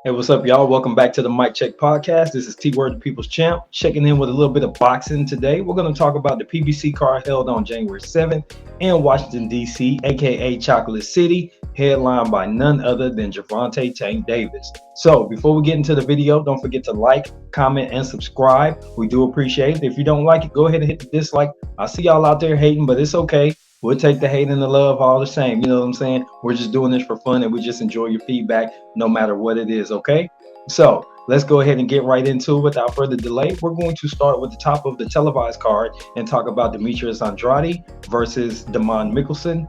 Hey, what's up, y'all? Welcome back to the Mic Check Podcast. This is T Word, the People's Champ, checking in with a little bit of boxing today. We're going to talk about the PBC card held on January 7th in Washington, D.C., aka Chocolate City, headlined by none other than Gervonta Tank Davis. So, before we get into the video, don't forget to like, comment, and subscribe. We do appreciate it. If you don't like it, go ahead and hit the dislike. I see y'all out there hating, but it's okay. We'll take the hate and the love all the same. You know what I'm saying? We're just doing this for fun and we just enjoy your feedback no matter what it is, okay? So let's go ahead and get right into it without further delay. We're going to start with the top of the televised card and talk about Demetrius Andrade versus Nicholson.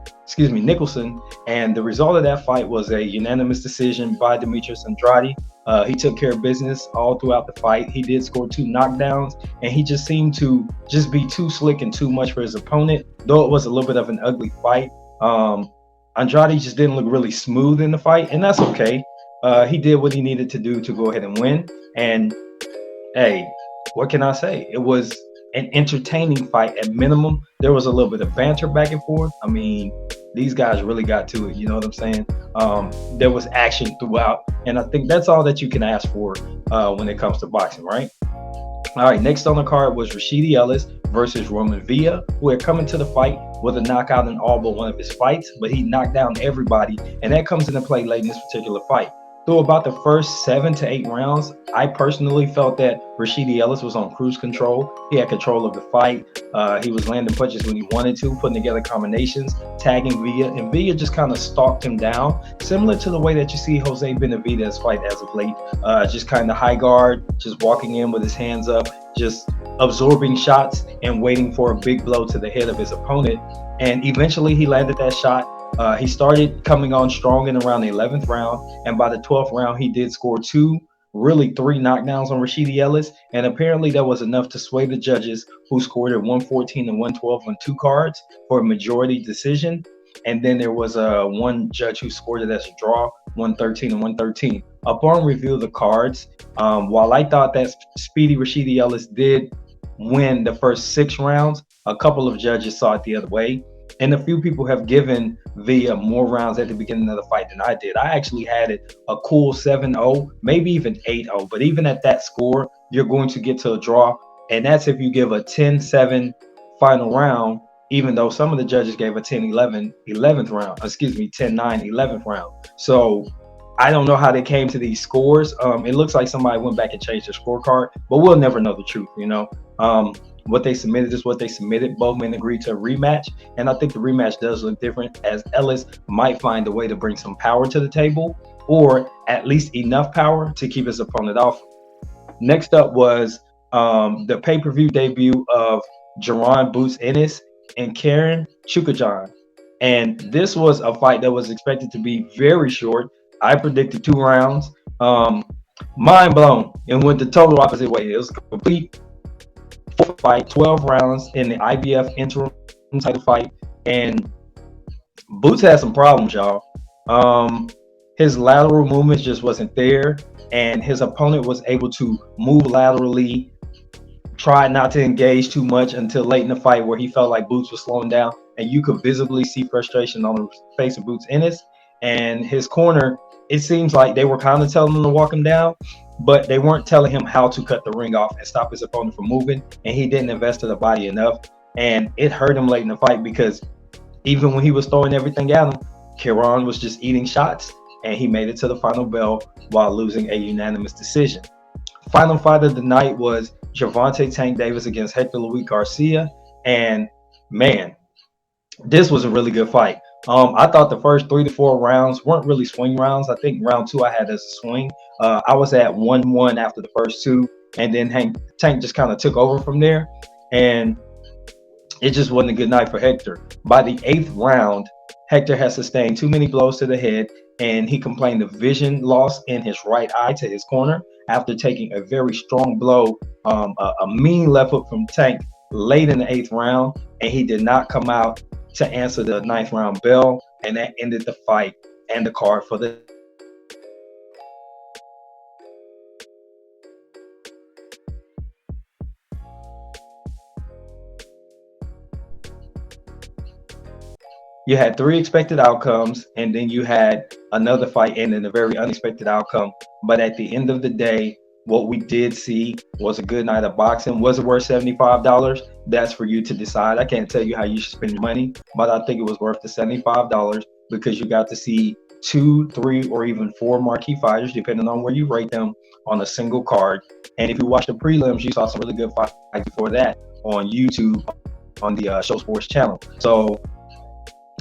And the result of that fight was a unanimous decision by Demetrius Andrade. He took care of business all throughout the fight. He did score 2 knockdowns, and he just seemed to just be too slick and too much for his opponent. Though it was a little bit of an ugly fight, Andrade just didn't look really smooth in the fight, and that's okay. He did what he needed to do to go ahead and win. And hey, what can I say? It was an entertaining fight at minimum. There was a little bit of banter back and forth. I mean, these guys really got to it. You know what I'm saying? There was action throughout, and I think that's all that you can ask for when it comes to boxing, right? All right, next on the card was Rashidi Ellis versus Roman Villa, who had come into the fight with a knockout in all but one of his fights, but he knocked down everybody, and that comes into play late in this particular fight. Through about the first 7 to 8 rounds, I personally felt that Rashidi Ellis was on cruise control. He had control of the fight. He was landing punches when he wanted to, putting together combinations, tagging Villa, and Villa just kind of stalked him down, similar to the way that you see Jose Benavidez fight as of late. Just kind of high guard, just walking in with his hands up, just absorbing shots and waiting for a big blow to the head of his opponent. And eventually he landed that shot. He started coming on strong in around the 11th round, and by the 12th round, he did score really three knockdowns on Rashidi Ellis, and apparently that was enough to sway the judges, who scored at 114 and 112 on 2 cards for a majority decision. And then there was one judge who scored it as a draw, 113 and 113. Upon review of the cards, while I thought that Speedy Rashidi Ellis did win the first 6 rounds, a couple of judges saw it the other way. And a few people have given Villa more rounds at the beginning of the fight than I did. I actually had it a cool 7-0, maybe even 8-0. But even at that score, you're going to get to a draw. And that's if you give a 10-7 final round, even though some of the judges gave a 10-11 11th round, 10-9 11th round. So I don't know how they came to these scores. It looks like somebody went back and changed their scorecard, but we'll never know the truth, you know. What they submitted is what they submitted. Both men agreed to a rematch, and I think the rematch does look different, as Ellis might find a way to bring some power to the table, or at least enough power to keep his opponent off. Next up was the pay-per-view debut of Jaron Boots Ennis and Karen Chukajan. And this was a fight that was expected to be very short. I predicted 2 rounds. Mind blown, and went the total opposite way. It was a complete fight, 12 rounds in the IBF interim title fight. And Boots had some problems, y'all. His lateral movements just wasn't there, and his opponent was able to move laterally, try not to engage too much until late in the fight, where he felt like Boots was slowing down, and you could visibly see frustration on the face of Boots Ennis. And his corner, it seems like they were kind of telling him to walk him down, but they weren't telling him how to cut the ring off and stop his opponent from moving, and he didn't invest in the body enough. And it hurt him late in the fight, because even when he was throwing everything at him, Kieran was just eating shots, and he made it to the final bell while losing a unanimous decision. Final fight of the night was Gervonta Tank Davis against Hector Luis Garcia, and man, this was a really good fight. I thought the first 3 to 4 rounds weren't really swing rounds. I think round two I had as a swing. I was at 1-1 after the first two, and then Tank just kind of took over from there, and it just wasn't a good night for Hector. By the 8th round, Hector had sustained too many blows to the head, and he complained of vision loss in his right eye to his corner after taking a very strong blow, a mean left hook from Tank late in the 8th round, and he did not come out to answer the 9th round bell, and that ended the fight and the card for the You had three expected outcomes, and then you had another fight and then a very unexpected outcome. But at the end of the day, what we did see was a good night of boxing. Was it worth $75? That's for you to decide. I can't tell you how you should spend your money, but I think it was worth the $75 because you got to see two, three, or even four marquee fighters, depending on where you rate them, on a single card. And if you watch the prelims, you saw some really good fights before that on YouTube on the Show Sports channel. So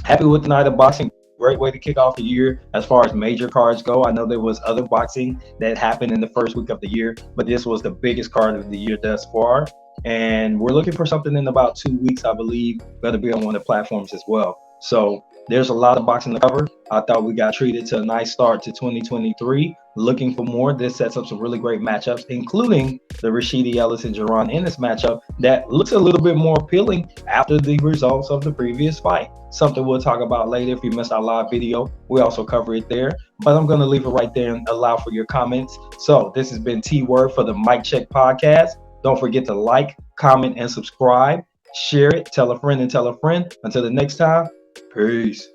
happy with the night of boxing. Great way to kick off the year as far as major cards go. I know there was other boxing that happened in the first week of the year, but this was the biggest card of the year thus far. And we're looking for something in about 2 weeks, I believe, going to be on one of the platforms as well. So there's a lot of boxing to cover. I thought we got treated to a nice start to 2023. Looking for more. This sets up some really great matchups, including the Rashidi Ellis and Jerron Ennis matchup that looks a little bit more appealing after the results of the previous fight. Something we'll talk about later. If you missed our live video, we also cover it there. But I'm going to leave it right there and allow for your comments. So this has been T-Word for the Mic Check Podcast. Don't forget to like, comment, and subscribe. Share it. Tell a friend and tell a friend. Until the next time, peace.